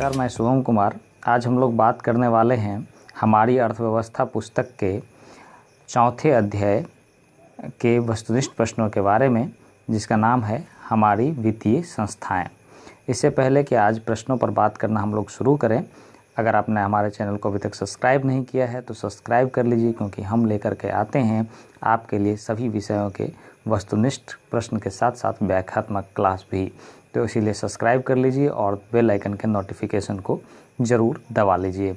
नमस्कार, मैं शुभम कुमार। आज हम लोग बात करने वाले हैं हमारी अर्थव्यवस्था पुस्तक के चौथे अध्याय के वस्तुनिष्ठ प्रश्नों के बारे में, जिसका नाम है हमारी वित्तीय संस्थाएं। इससे पहले कि आज प्रश्नों पर बात करना हम लोग शुरू करें, अगर आपने हमारे चैनल को अभी तक सब्सक्राइब नहीं किया है तो सब्सक्राइब कर लीजिए, क्योंकि हम लेकर के आते हैं आपके लिए सभी विषयों के वस्तुनिष्ठ प्रश्न के साथ साथ व्याख्यात्मक क्लास भी। तो इसीलिए सब्सक्राइब कर लीजिए और बेल आइकन के नोटिफिकेशन को ज़रूर दबा लीजिए।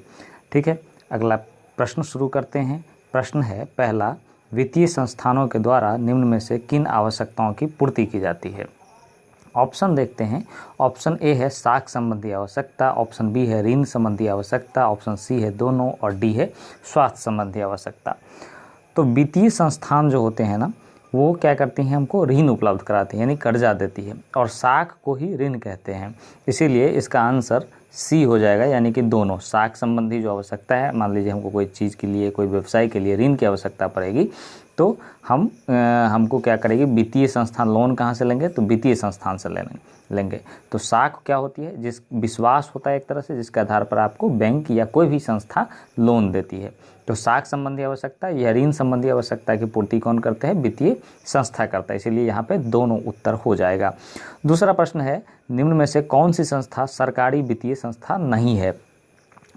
ठीक है, अगला प्रश्न शुरू करते हैं। प्रश्न है पहला, वित्तीय संस्थानों के द्वारा निम्न में से किन आवश्यकताओं की पूर्ति की जाती है? ऑप्शन देखते हैं। ऑप्शन ए है साख संबंधी आवश्यकता, ऑप्शन बी है ऋण संबंधी आवश्यकता, ऑप्शन सी है दोनों और डी है स्वास्थ्य संबंधी आवश्यकता। तो वित्तीय संस्थान जो होते हैं ना, वो क्या करती हैं, हमको ऋण उपलब्ध कराती है, यानी कर्जा देती है, और साख को ही ऋण कहते हैं। इसीलिए इसका आंसर सी हो जाएगा, यानी कि दोनों। साख संबंधी जो आवश्यकता है, मान लीजिए हमको कोई चीज़ के लिए, कोई व्यवसाय के लिए ऋण की आवश्यकता पड़ेगी, तो हमको क्या करेगी, वित्तीय संस्थान। लोन कहाँ से लेंगे? तो वित्तीय संस्थान से लेंगे। तो साख क्या होती है? जिस विश्वास होता है एक तरह से, जिसके आधार पर आपको बैंक या कोई भी संस्था लोन देती है। तो साख संबंधी आवश्यकता या ऋण संबंधी आवश्यकता की पूर्ति कौन करते हैं? वित्तीय संस्था करता है। इसीलिए यहाँ पे दोनों उत्तर हो जाएगा। दूसरा प्रश्न है, निम्न में से कौन सी संस्था सरकारी वित्तीय संस्था नहीं है?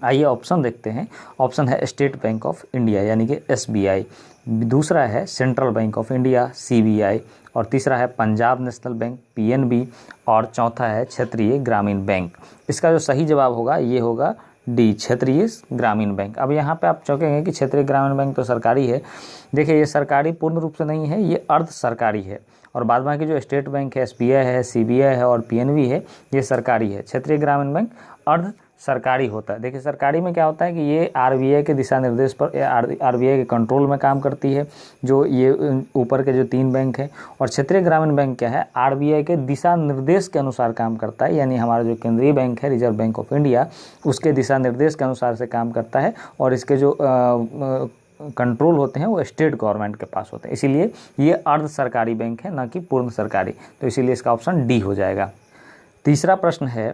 आइए ऑप्शन देखते हैं। ऑप्शन है स्टेट बैंक ऑफ इंडिया, यानी कि SBI, दूसरा है central bank of India CBI, और तीसरा है पंजाब नेशनल बैंक PNB, और चौथा है क्षेत्रीय ग्रामीण बैंक। इसका जो सही जवाब होगा ये होगा डी, क्षेत्रीय ग्रामीण बैंक। अब यहाँ पे आप चौंकेंगे कि क्षेत्रीय ग्रामीण बैंक तो सरकारी है। देखिए, ये सरकारी पूर्ण रूप से नहीं है, ये अर्ध सरकारी है, और बाद बाकी जो स्टेट बैंक है, SBI है, CBI है और PNB है, ये सरकारी है। क्षेत्रीय ग्रामीण बैंक अर्ध सरकारी होता है। देखिए, सरकारी में क्या होता है कि ये RBI के दिशा निर्देश पर, RBI के कंट्रोल में काम करती है, जो ये ऊपर के जो 3 बैंक हैं। और क्षेत्रीय ग्रामीण बैंक क्या है? RBI के दिशा निर्देश के अनुसार काम करता है, यानी हमारा जो केंद्रीय बैंक है, रिजर्व बैंक ऑफ इंडिया, उसके दिशा निर्देश के अनुसार से काम करता है, और इसके जो कंट्रोल होते हैं वो स्टेट गवर्नमेंट के पास होते हैं। इसीलिए ये अर्ध सरकारी बैंक है, ना कि पूर्ण सरकारी। तो इसीलिए इसका ऑप्शन डी हो जाएगा। तीसरा प्रश्न है,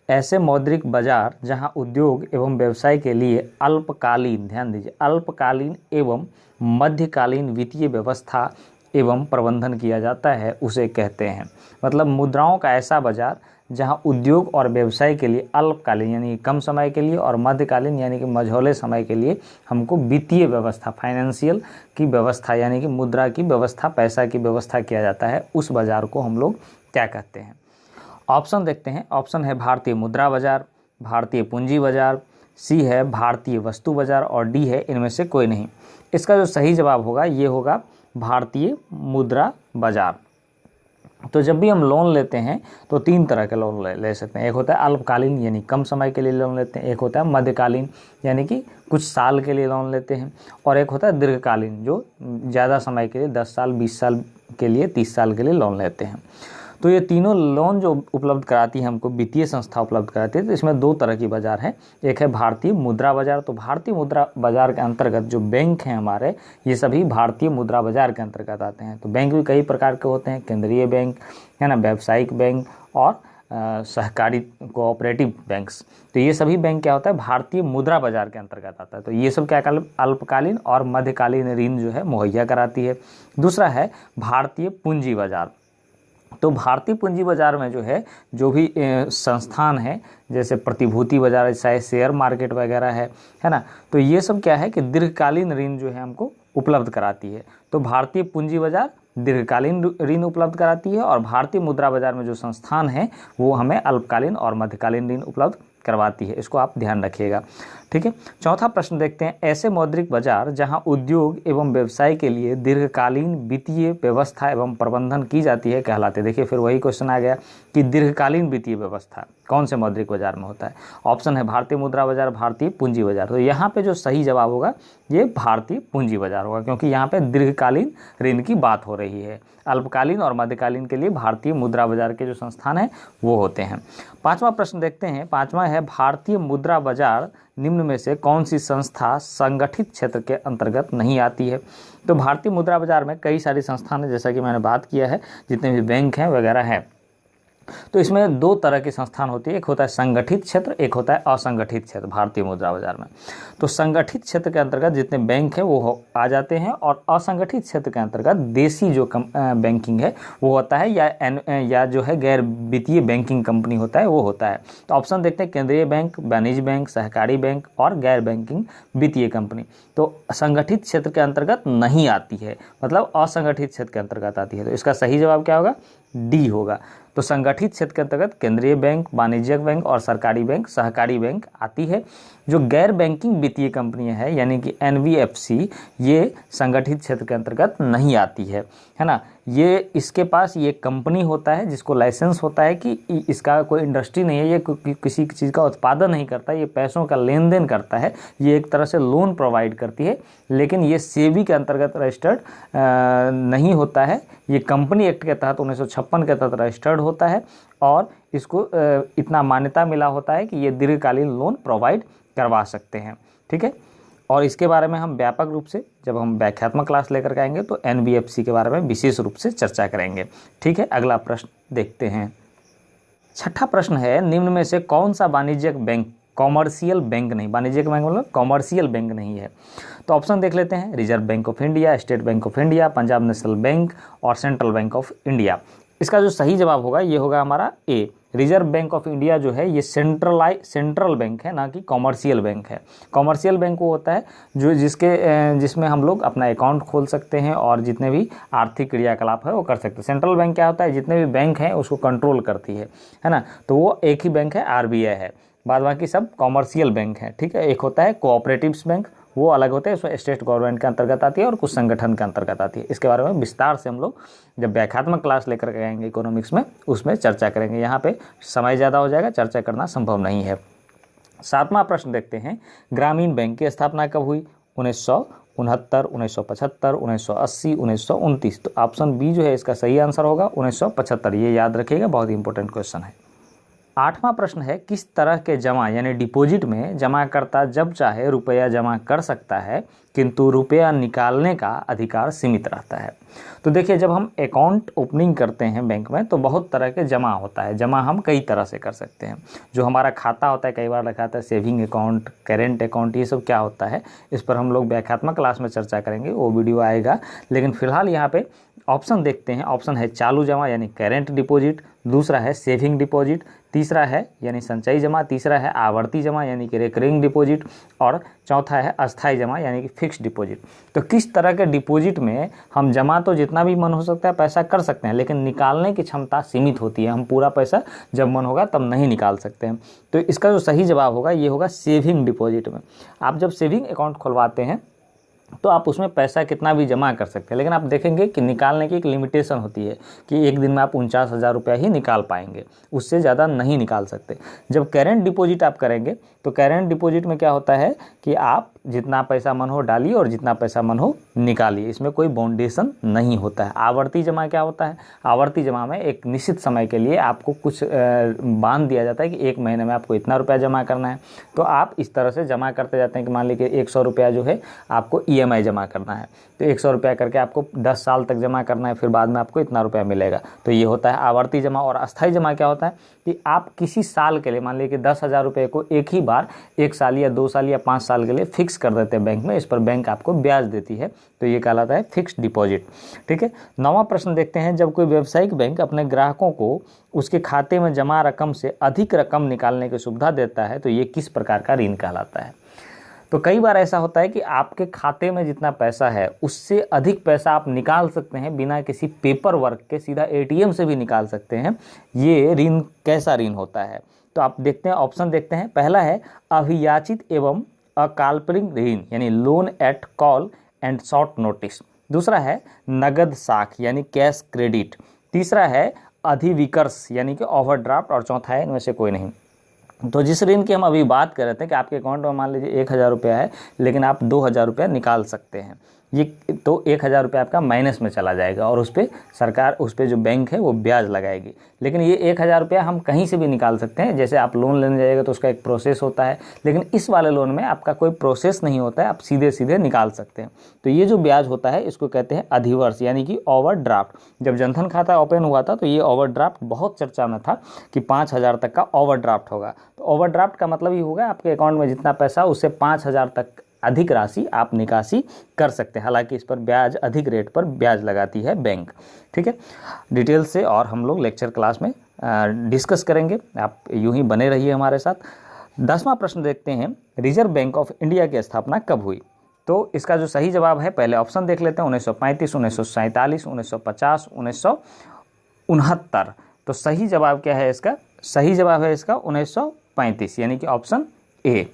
ऐसे मौद्रिक बाजार जहां उद्योग एवं व्यवसाय के लिए अल्पकालीन, ध्यान दीजिए, अल्पकालीन एवं मध्यकालीन वित्तीय व्यवस्था एवं प्रबंधन किया जाता है, उसे कहते हैं। मतलब मुद्राओं का ऐसा बाजार जहां उद्योग और व्यवसाय के लिए अल्पकालीन यानी कम समय के लिए, और मध्यकालीन यानी कि मझौले समय के लिए हमको वित्तीय व्यवस्था, फाइनेंशियल की व्यवस्था, यानी कि मुद्रा की व्यवस्था, पैसा की व्यवस्था किया जाता है, उस बाजार को हम लोग क्या कहते हैं? ऑप्शन देखते हैं। ऑप्शन है भारतीय मुद्रा बाजार, भारतीय पूंजी बाजार, सी है भारतीय वस्तु बाजार, और डी है इनमें से कोई नहीं। इसका जो सही जवाब होगा ये होगा भारतीय मुद्रा बाजार। तो जब भी हम लोन लेते हैं तो 3 तरह के लोन ले सकते हैं। एक होता है अल्पकालीन, यानी कम समय के लिए लोन लेते हैं। एक होता है मध्यकालीन, यानी कि कुछ साल के लिए लोन लेते हैं। और एक होता है दीर्घकालीन, जो ज़्यादा समय के लिए 10 साल, 20 साल के लिए, 30 साल के लिए लोन लेते हैं। तो ये तीनों लोन जो उपलब्ध कराती है हमको, वित्तीय संस्था उपलब्ध कराती है, तो इसमें 2 तरह की बाजार है। एक है भारतीय मुद्रा बाजार। तो भारतीय मुद्रा बाजार के अंतर्गत जो बैंक हैं हमारे, ये सभी भारतीय मुद्रा बाजार के अंतर्गत आते हैं। तो बैंक भी कई प्रकार के होते हैं, केंद्रीय बैंक है ना, व्यावसायिक बैंक और सहकारी कोऑपरेटिव बैंक्स। तो ये सभी बैंक क्या होता है, भारतीय मुद्रा बाजार के अंतर्गत आता है। तो ये सब क्या अल्पकालीन और मध्यकालीन ऋण जो है मुहैया कराती है। दूसरा है भारतीय पूंजी बाजार। तो भारतीय पूंजी बाजार में जो है, जो भी संस्थान है, जैसे प्रतिभूति बाजार, चाहे शेयर मार्केट वगैरह है ना, तो ये सब क्या है कि दीर्घकालीन ऋण जो है हमको उपलब्ध कराती है। तो भारतीय पूंजी बाजार दीर्घकालीन ऋण उपलब्ध कराती है, और भारतीय मुद्रा बाजार में जो संस्थान है वो हमें अल्पकालीन और मध्यकालीन ऋण उपलब्ध करवाती है। इसको आप ध्यान रखिएगा। ठीक है, चौथा प्रश्न देखते हैं। ऐसे मौद्रिक बाजार जहां उद्योग एवं व्यवसाय के लिए दीर्घकालीन वित्तीय व्यवस्था एवं प्रबंधन की जाती है कहलाते हैं। देखिए, फिर वही क्वेश्चन आ गया कि दीर्घकालीन वित्तीय व्यवस्था कौन से मौद्रिक बाजार में होता है? ऑप्शन है भारतीय मुद्रा बाजार, भारतीय पूंजी बाजार। तो यहाँ पे जो सही जवाब होगा ये भारतीय पूंजी बाजार होगा, क्योंकि यहाँ पे दीर्घकालीन ऋण की बात हो रही है। अल्पकालीन और मध्यकालीन के लिए भारतीय मुद्रा बाजार के जो संस्थान हैं वो होते हैं। 5वां प्रश्न देखते हैं। 5वां है, भारतीय मुद्रा बाजार निम्न में से कौन सी संस्था संगठित क्षेत्र के अंतर्गत नहीं आती है? तो भारतीय मुद्रा बाजार में कई सारी संस्थान है, जैसा कि मैंने बात किया है, जितने भी बैंक हैं वगैरह हैं। तो इसमें दो तरह की संस्थान होती है, एक होता है संगठित क्षेत्र, एक होता है असंगठित क्षेत्र भारतीय मुद्रा बाजार में। तो संगठित क्षेत्र के अंतर्गत जितने बैंक हैं वो आ जाते हैं, और असंगठित क्षेत्र के अंतर्गत देसी जो बैंकिंग है वो होता है, या जो है गैर वित्तीय बैंकिंग कंपनी होता है वो होता है। तो ऑप्शन देखते हैं, केंद्रीय बैंक, वाणिज्य बैंक, सहकारी बैंक और गैर बैंकिंग वित्तीय कंपनी। तो संगठित क्षेत्र के अंतर्गत नहीं आती है, मतलब असंगठित क्षेत्र के अंतर्गत आती है। तो इसका सही जवाब क्या होगा? डी होगा। तो संगठित क्षेत्र के अंतर्गत केंद्रीय बैंक, वाणिज्यिक बैंक और सरकारी बैंक, सहकारी बैंक आती है। जो गैर बैंकिंग वित्तीय कंपनियां हैं यानी कि एनबीएफसी, ये संगठित क्षेत्र के अंतर्गत नहीं आती है ना। ये इसके पास ये कंपनी होता है जिसको लाइसेंस होता है कि इसका कोई इंडस्ट्री नहीं है, ये किसी चीज़ का उत्पादन नहीं करता, ये पैसों का लेन देन करता है, ये एक तरह से लोन प्रोवाइड करती है, लेकिन ये सेबी के अंतर्गत रजिस्टर्ड नहीं होता है। ये कंपनी एक्ट के तहत 1956 के तहत रजिस्टर्ड होता है, और इसको इतना मान्यता मिला होता है कि ये दीर्घकालीन लोन प्रोवाइड करवा सकते हैं। ठीक है, और इसके बारे में हम व्यापक रूप से जब हम व्याख्यात्मक क्लास लेकर के आएंगे तो एनबीएफसी के बारे में विशेष रूप से चर्चा करेंगे। ठीक है, अगला प्रश्न देखते हैं। छठा प्रश्न है, निम्न में से कौन सा वाणिज्यिक बैंक कॉमर्शियल बैंक नहीं, वाणिज्यिक बैंक मतलब कॉमर्शियल बैंक नहीं है? तो ऑप्शन देख लेते हैं, reserve bank of India, state bank of India, Punjab national bank और सेंट्रल बैंक ऑफ इंडिया। इसका जो सही जवाब होगा ये होगा हमारा ए। रिजर्व बैंक ऑफ इंडिया जो है ये सेंट्रल बैंक है, ना कि कॉमर्शियल बैंक है। कॉमर्शियल बैंक वो होता है जो जिसमें हम लोग अपना अकाउंट खोल सकते हैं और जितने भी आर्थिक क्रियाकलाप है वो कर सकते हैं। सेंट्रल बैंक क्या होता है? जितने भी बैंक हैं उसको कंट्रोल करती है ना। तो वो एक ही बैंक है, आरबीआई है, बाद बाकी सब कॉमर्शियल बैंक है। ठीक है, एक होता है कोऑपरेटिव्स बैंक, वो अलग होते हैं, उसमें स्टेट गवर्नमेंट के अंतर्गत आती है और कुछ संगठन के अंतर्गत आती है। इसके बारे में विस्तार से हम लोग जब व्याख्यात्मक क्लास लेकर के आएंगे इकोनॉमिक्स में, उसमें चर्चा करेंगे। यहाँ पे समय ज़्यादा हो जाएगा, चर्चा करना संभव नहीं है। सातवां प्रश्न देखते हैं, ग्रामीण बैंक की स्थापना कब हुई? 1969, 1975, 1980, 1929। तो ऑप्शन बी जो है इसका सही आंसर होगा 1975। ये याद रखिएगा, बहुत ही इंपॉर्टेंट क्वेश्चन है। आठवां प्रश्न है, किस तरह के जमा यानी डिपॉजिट में जमाकर्ता जब चाहे रुपया जमा कर सकता है किंतु रुपया निकालने का अधिकार सीमित रहता है? तो देखिए, जब हम अकाउंट ओपनिंग करते हैं बैंक में तो बहुत तरह के जमा होता है। जमा हम कई तरह से कर सकते हैं। जो हमारा खाता होता है, कई बार रखा था सेविंग अकाउंट, करेंट अकाउंट, ये सब क्या होता है इस पर हम लोग व्याख्यात्मक क्लास में चर्चा करेंगे, वो वीडियो आएगा। लेकिन फिलहाल यहाँ पे ऑप्शन देखते हैं। ऑप्शन है चालू जमा यानी करेंट डिपॉजिट, दूसरा है सेविंग डिपॉजिट, तीसरा है यानी संचयी जमा, तीसरा है आवर्ती जमा यानी कि रिकरिंग डिपॉजिट, और चौथा है अस्थायी जमा यानी कि फिक्स्ड डिपॉजिट। तो किस तरह के डिपॉजिट में हम जमा तो जितना भी मन हो सकता है पैसा कर सकते हैं, लेकिन निकालने की क्षमता सीमित होती है। हम पूरा पैसा जब मन होगा तब नहीं निकाल सकते हैं। तो इसका जो सही जवाब होगा ये होगा सेविंग डिपॉजिट में। आप जब सेविंग अकाउंट खुलवाते हैं तो आप उसमें पैसा कितना भी जमा कर सकते हैं, लेकिन आप देखेंगे कि निकालने की एक लिमिटेशन होती है कि एक दिन में आप 49,000 रुपया ही निकाल पाएंगे, उससे ज़्यादा नहीं निकाल सकते। जब करेंट डिपॉजिट आप करेंगे तो करेंट डिपॉजिट में क्या होता है कि आप जितना पैसा मन हो डालिए और जितना पैसा मन हो निकालिए, इसमें कोई बाउंडेशन नहीं होता है। आवर्ती जमा क्या होता है? आवर्ती जमा में एक निश्चित समय के लिए आपको कुछ बांध दिया जाता है कि एक महीने में आपको इतना रुपया जमा करना है। तो आप इस तरह से जमा करते जाते हैं कि मान लीजिए 100 रुपया जो है आपको ईएमआई जमा करना है, तो 100 रुपया करके आपको 10 साल तक जमा करना है, फिर बाद में आपको इतना रुपया मिलेगा। तो ये होता है आवर्ती जमा। और अस्थायी जमा क्या होता है कि आप किसी साल के लिए, मान लीजिए कि 10,000 रुपये को एक ही बार 1 साल या 2 साल या 5 साल के लिए फिक्स कर देते हैं बैंक में, इस पर बैंक आपको ब्याज देती है, तो ये कहलाता है फिक्स्ड डिपॉजिट। ठीक है, 9वां प्रश्न देखते हैं, जब कोई व्यावसायिक बैंक अपने ग्राहकों को उसके खाते में जमा रकम से अधिक रकम निकालने की सुविधा देता है तो ये किस प्रकार का ऋण कहलाता है? तो कई बार ऐसा होता है कि आपके खाते में जितना पैसा है उससे अधिक पैसा आप निकाल सकते हैं बिना किसी पेपर वर्क के, सीधा एटीएम से भी निकाल सकते हैं। ये ऋण कैसा ऋण होता है? तो आप देखते हैं, ऑप्शन देखते हैं। पहला है अभियाचित एवं अकाल्पनिक ऋण यानी loan eight call and short notice, दूसरा है नगद साख यानी कैश क्रेडिट, तीसरा है अधिविकर्ष यानी कि ओवरड्राफ्ट, और चौथा है इनमें से कोई नहीं। तो जिस ऋण की हम अभी बात कर रहे थे कि आपके अकाउंट में मान लीजिए 1,000 रुपया है लेकिन आप 2,000 रुपया निकाल सकते हैं, ये तो 1,000 रुपये आपका माइनस में चला जाएगा और उस पर सरकार, उस पर जो बैंक है वो ब्याज लगाएगी। लेकिन ये 1,000 रुपया हम कहीं से भी निकाल सकते हैं। जैसे आप लोन लेने जाइएगा तो उसका एक प्रोसेस होता है, लेकिन इस वाले लोन में आपका कोई प्रोसेस नहीं होता है, आप सीधे सीधे निकाल सकते हैं। तो ये जो ब्याज होता है इसको कहते हैं अधिवर्ष यानी कि ओवरड्राफ्ट। जब जनधन खाता ओपन हुआ था तो ये ओवरड्राफ्ट बहुत चर्चा में था कि 5,000 तक का ओवरड्राफ्ट होगा। तो ओवरड्राफ्ट का मतलब ये होगा आपके अकाउंट में जितना पैसा उससे 5,000 तक अधिक राशि आप निकासी कर सकते हैं। हालांकि इस पर ब्याज, अधिक रेट पर ब्याज लगाती है बैंक। ठीक है, डिटेल से और हम लोग लेक्चर क्लास में डिस्कस करेंगे, आप यूं ही बने रहिए हमारे साथ। 10वां प्रश्न देखते हैं, रिजर्व बैंक ऑफ इंडिया की स्थापना कब हुई? तो इसका जो सही जवाब है, पहले ऑप्शन देख लेते हैं, 1935, 1947, 1950, 1969। तो सही जवाब क्या है इसका? सही जवाब है इसका 1935 यानी कि ऑप्शन ए।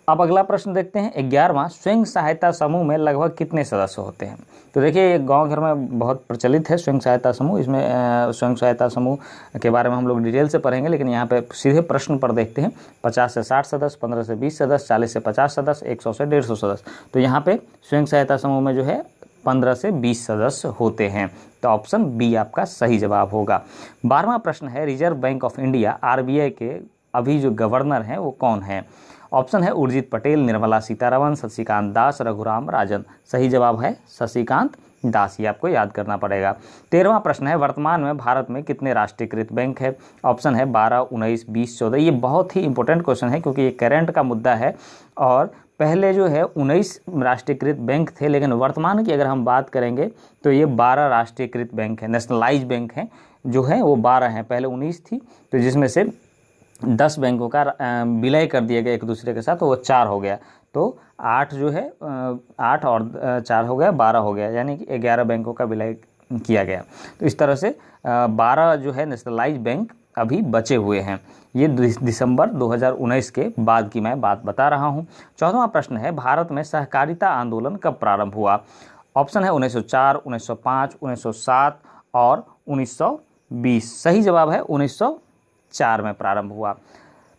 अब अगला प्रश्न देखते हैं, 11वां, स्वयं सहायता समूह में लगभग कितने सदस्य होते हैं? तो देखिए ये गांव घर में बहुत प्रचलित है स्वयं सहायता समूह। इसमें स्वयं सहायता समूह के बारे में हम लोग डिटेल से पढ़ेंगे, लेकिन यहाँ पे सीधे प्रश्न पर देखते हैं। 50 से 60 सदस्य, 15 से 20 सदस्य, 40 से 50 सदस्य, 100 से 150 सदस्य। तो यहाँ पे स्वयं सहायता समूह में जो है 15 से 20 सदस्य होते हैं। तो ऑप्शन बी आपका सही जवाब होगा। 12वां प्रश्न है, reserve bank of India RBI के अभी जो गवर्नर हैं वो कौन है? ऑप्शन है उर्जित पटेल, निर्मला सीतारमण, शशिकांत दास, रघुराम राजन। सही जवाब है शशिकांत दास, ये आपको याद करना पड़ेगा। 13वां प्रश्न है, वर्तमान में भारत में कितने राष्ट्रीयकृत बैंक है? ऑप्शन है 12, 19, 20, 14। ये बहुत ही इंपॉर्टेंट क्वेश्चन है क्योंकि ये करंट का मुद्दा है। और पहले जो है 19 राष्ट्रीयकृत बैंक थे, लेकिन वर्तमान की अगर हम बात करेंगे तो ये 12 राष्ट्रीयकृत बैंक है, नेशनलाइज बैंक हैं जो है वो 12 हैं। पहले 19 थी, तो जिसमें से 10 बैंकों का विलय कर दिया गया एक दूसरे के साथ, तो वो 4 हो गया। तो 8 जो है 8 और 4 हो गया, 12 हो गया, यानी कि 11 बैंकों का विलय किया गया। तो इस तरह से 12 जो है नेशनलाइज बैंक अभी बचे हुए हैं। ये दिसंबर 2019 के बाद की मैं बात बता रहा हूँ। 14वां प्रश्न है, भारत में सहकारिता आंदोलन कब प्रारंभ हुआ? ऑप्शन है 1904, 1905, 1907 और 1920। सही जवाब है 1904 में प्रारंभ हुआ।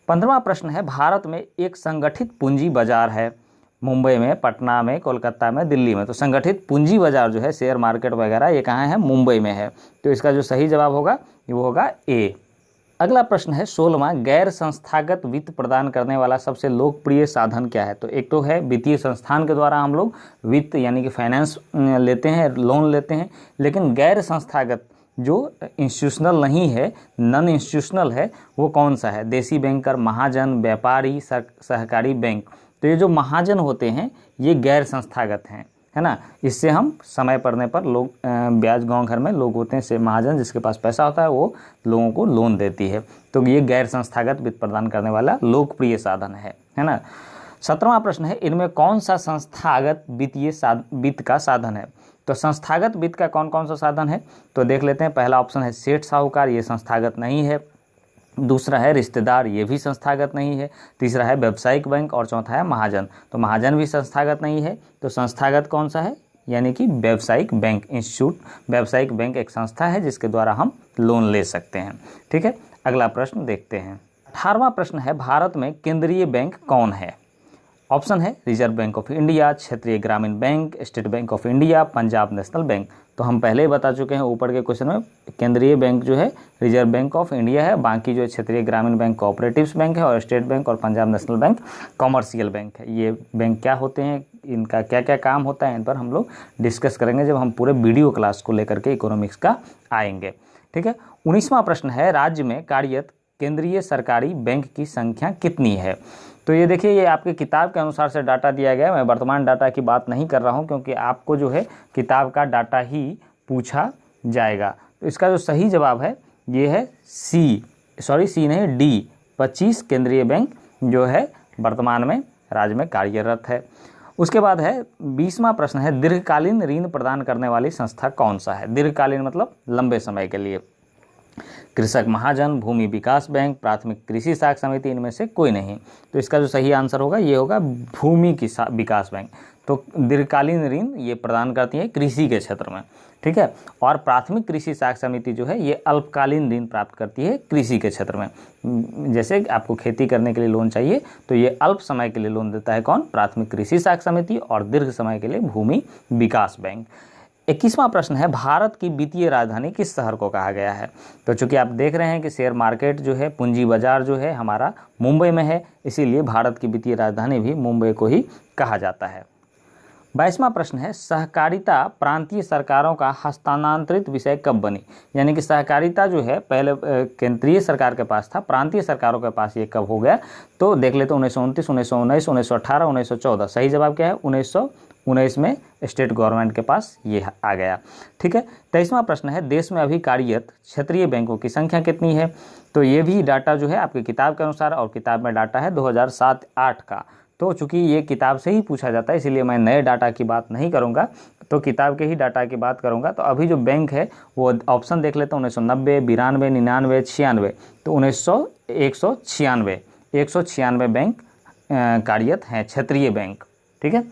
15वां प्रश्न है, भारत में एक संगठित पूंजी बाजार है, मुंबई में, पटना में, कोलकाता में, दिल्ली में। तो संगठित पूंजी बाजार जो है शेयर मार्केट वगैरह ये कहाँ है? मुंबई में है। तो इसका जो सही जवाब होगा वो होगा ए। अगला प्रश्न है 16वां, गैर संस्थागत वित्त प्रदान करने वाला सबसे लोकप्रिय साधन क्या है? तो एक तो है वित्तीय संस्थान के द्वारा हम लोग वित्त यानी कि फाइनेंस लेते हैं, लोन लेते हैं, लेकिन गैर संस्थागत जो इंस्टीट्यूशनल नहीं है, नॉन इंस्टीट्यूशनल है, वो कौन सा है? देसी बैंकर, महाजन, व्यापारी, सहकारी बैंक। तो ये जो महाजन होते हैं ये गैर संस्थागत हैं, है ना। इससे हम समय पड़ने पर लोग ब्याज, गांव घर में लोग होते हैं से महाजन, जिसके पास पैसा होता है वो लोगों को लोन देती है। तो ये गैर संस्थागत वित्त प्रदान करने वाला लोकप्रिय साधन है ना। 17वां प्रश्न है, इनमें कौन सा संस्थागत वित्तीय वित्त का साधन है? तो संस्थागत वित्त का कौन कौन सा साधन है तो देख लेते हैं। पहला ऑप्शन है सेठ साहूकार, ये संस्थागत नहीं है। दूसरा है रिश्तेदार, ये भी संस्थागत नहीं है। तीसरा है व्यावसायिक बैंक और चौथा है महाजन। तो महाजन भी संस्थागत नहीं है। तो संस्थागत कौन सा है? यानी कि व्यावसायिक बैंक, इंस्टीट्यूट। व्यावसायिक बैंक एक संस्था है जिसके द्वारा हम लोन ले सकते हैं। ठीक है, अगला प्रश्न देखते हैं। 18वां प्रश्न है, भारत में केंद्रीय बैंक कौन है? ऑप्शन है रिजर्व बैंक ऑफ इंडिया, क्षेत्रीय ग्रामीण bank, state bank of India, Punjab national bank. तो हम पहले ही बता चुके हैं ऊपर के क्वेश्चन में, केंद्रीय बैंक जो है रिजर्व बैंक ऑफ इंडिया है, बाकी जो क्षेत्रीय ग्रामीण बैंक कोऑपरेटिव्स बैंक है, और स्टेट बैंक और Punjab national bank commercial bank है। ये बैंक क्या होते हैं, इनका क्या क्या काम होता है, इन पर हम लोग डिस्कस करेंगे जब हम पूरे वीडियो क्लास को लेकर के इकोनॉमिक्स का आएंगे। ठीक है, 19वां प्रश्न है, राज्य में कार्यरत केंद्रीय सरकारी बैंक की संख्या कितनी है? तो ये देखिए, ये आपके किताब के अनुसार से डाटा दिया गया है। मैं वर्तमान डाटा की बात नहीं कर रहा हूँ क्योंकि आपको जो है किताब का डाटा ही पूछा जाएगा। तो इसका जो सही जवाब है ये है सी नहीं, डी। 25 केंद्रीय बैंक जो है वर्तमान में राज्य में कार्यरत है। उसके बाद है 20वां प्रश्न है, दीर्घकालीन ऋण प्रदान करने वाली संस्था कौन सा है? दीर्घकालीन मतलब लंबे समय के लिए। कृषक महाजन, भूमि विकास बैंक, प्राथमिक कृषि साख समिति, इनमें से कोई नहीं। तो इसका जो सही आंसर होगा ये होगा भूमि विकास बैंक। तो दीर्घकालीन ऋण ये प्रदान करती है कृषि के क्षेत्र में, ठीक है। और प्राथमिक कृषि साख समिति जो है ये अल्पकालीन ऋण प्राप्त करती है कृषि के क्षेत्र में। जैसे आपको खेती करने के लिए लोन चाहिए तो ये अल्प समय के लिए लोन देता है कौन? प्राथमिक कृषि साख समिति, और दीर्घ समय के लिए भूमि विकास बैंक। 21वां प्रश्न है, भारत की वित्तीय राजधानी किस शहर को कहा गया है? तो चूंकि आप देख रहे हैं कि शेयर मार्केट जो है, पूंजी बाजार जो है हमारा मुंबई में है, इसीलिए भारत की वित्तीय राजधानी भी मुंबई को ही कहा जाता है। 22वां प्रश्न है, सहकारिता प्रांतीय सरकारों का हस्तांतरित विषय कब बनी? यानी कि सहकारिता जो है पहले केंद्रीय सरकार के पास था, प्रांतीय सरकारों के पास ये कब हो गया? तो देख लेते 1929, 1919, 1918, 1914। सही जवाब क्या है? 1919 में स्टेट गवर्नमेंट के पास ये आ गया, ठीक है। 23वां प्रश्न है, देश में अभी कार्यरत क्षेत्रीय बैंकों की संख्या कितनी है? तो ये भी डाटा जो है आपकी किताब के अनुसार, और किताब में डाटा है 2007-8 का। तो चूंकि ये किताब से ही पूछा जाता है इसलिए मैं नए डाटा की बात नहीं करूंगा, तो किताब के ही डाटा की बात करूंगा। तो अभी जो बैंक है वो ऑप्शन देख लेते हैं, 1990, 92, 99, 96। तो 196 बैंक कार्यरत हैं, क्षेत्रीय बैंक, ठीक है।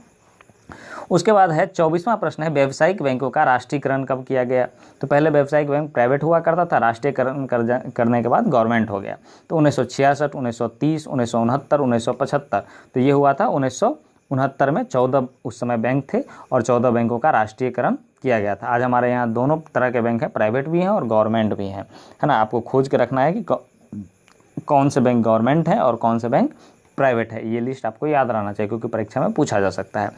उसके बाद है 24वां प्रश्न है, व्यावसायिक बैंकों का राष्ट्रीयकरण कब किया गया? तो पहले व्यावसायिक बैंक प्राइवेट हुआ करता था, राष्ट्रीयकरण करने के बाद गवर्नमेंट हो गया। तो 1966, 1930, 1969, 1975। तो ये हुआ था 1969 में। 14 उस समय बैंक थे और 14 बैंकों का राष्ट्रीयकरण किया गया था। आज हमारे यहाँ दोनों तरह के बैंक हैं, प्राइवेट भी हैं और गवर्नमेंट भी हैं, है ना। आपको खोज के रखना है कि कौन से बैंक गवर्नमेंट है और कौन से बैंक प्राइवेट है। ये लिस्ट आपको याद रहना चाहिए क्योंकि परीक्षा में पूछा जा सकता है।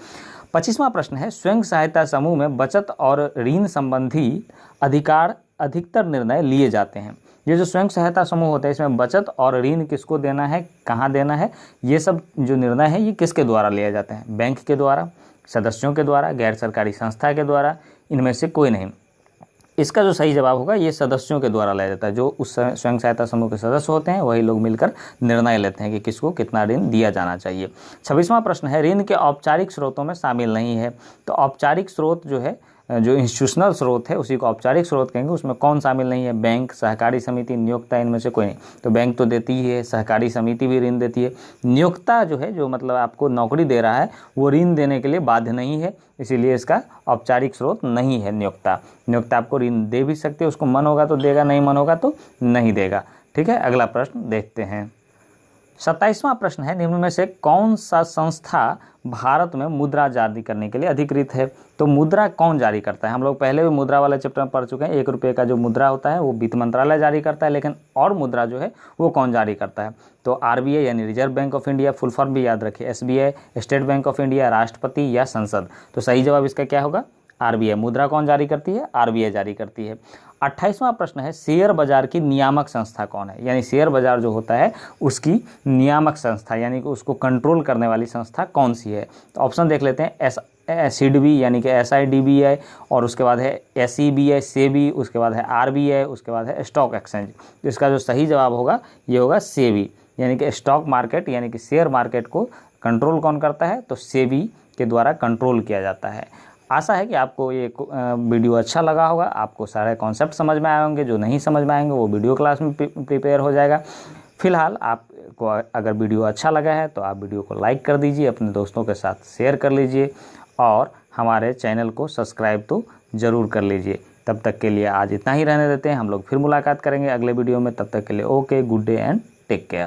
25वां प्रश्न है, स्वयं सहायता समूह में बचत और ऋण संबंधी अधिकतर निर्णय लिए जाते हैं। ये जो स्वयं सहायता समूह होता है इसमें बचत और ऋण किसको देना है, कहाँ देना है, ये सब जो निर्णय है ये किसके द्वारा लिए जाते हैं? बैंक के द्वारा, सदस्यों के द्वारा, गैर सरकारी संस्था के द्वारा, इनमें से कोई नहीं। इसका जो सही जवाब होगा ये सदस्यों के द्वारा लिया जाता है। जो उस स्वयं सहायता समूह के सदस्य होते हैं वही लोग मिलकर निर्णय लेते हैं कि किसको कितना ऋण दिया जाना चाहिए। 26वां प्रश्न है, ऋण के औपचारिक स्रोतों में शामिल नहीं है। तो औपचारिक स्रोत जो है, जो इंस्टीट्यूशनल स्रोत है उसी को औपचारिक स्रोत कहेंगे। उसमें कौन शामिल नहीं है? बैंक, सहकारी समिति, नियोक्ता, इनमें से कोई नहीं। तो बैंक तो देती ही है, सहकारी समिति भी ऋण देती है। नियोक्ता जो है, जो मतलब आपको नौकरी दे रहा है, वो ऋण देने के लिए बाध्य नहीं है, इसीलिए इसका औपचारिक स्रोत नहीं है नियोक्ता। नियोक्ता आपको ऋण दे भी सकते हैं, उसको मन होगा तो देगा, नहीं मन होगा तो नहीं देगा, ठीक है। अगला प्रश्न देखते हैं। 27वां प्रश्न है, निम्न में से कौन सा संस्था भारत में मुद्रा जारी करने के लिए अधिकृत है? तो मुद्रा कौन जारी करता है? हम लोग पहले भी मुद्रा वाले चैप्टर में पढ़ चुके हैं। 1 रुपये का जो मुद्रा होता है वो वित्त मंत्रालय जारी करता है, लेकिन और मुद्रा जो है वो कौन जारी करता है? तो आरबीआई यानी reserve bank of India, full form भी याद रखिए, SBI, state bank of India, राष्ट्रपति या संसद। तो सही जवाब इसका क्या होगा? आरबीआई। मुद्रा कौन जारी करती है? आरबीआई जारी करती है। 28वां प्रश्न है, शेयर बाजार की नियामक संस्था कौन है? यानी शेयर बाजार जो होता है उसकी नियामक संस्था यानी कि उसको कंट्रोल करने वाली संस्था कौन सी है? तो ऑप्शन देख लेते हैं, सीडबी यानी कि SIDBI, और उसके बाद है SEBI, सेबी, उसके बाद है RBI, उसके बाद है स्टॉक एक्सचेंज। तो इसका जो सही जवाब होगा ये होगा सेबी, यानी कि स्टॉक मार्केट यानी कि शेयर मार्केट को कंट्रोल कौन करता है? तो सेबी के द्वारा कंट्रोल किया जाता है। आशा है कि आपको ये वीडियो अच्छा लगा होगा, आपको सारे कॉन्सेप्ट समझ में आए होंगे। जो नहीं समझ में आएंगे वो वीडियो क्लास में प्रिपेयर हो जाएगा। फिलहाल आपको अगर वीडियो अच्छा लगा है तो आप वीडियो को लाइक कर दीजिए, अपने दोस्तों के साथ शेयर कर लीजिए और हमारे चैनल को सब्सक्राइब तो ज़रूर कर लीजिए। तब तक के लिए आज इतना ही रहने देते हैं, हम लोग फिर मुलाकात करेंगे अगले वीडियो में। तब तक के लिए okay, good day and take care.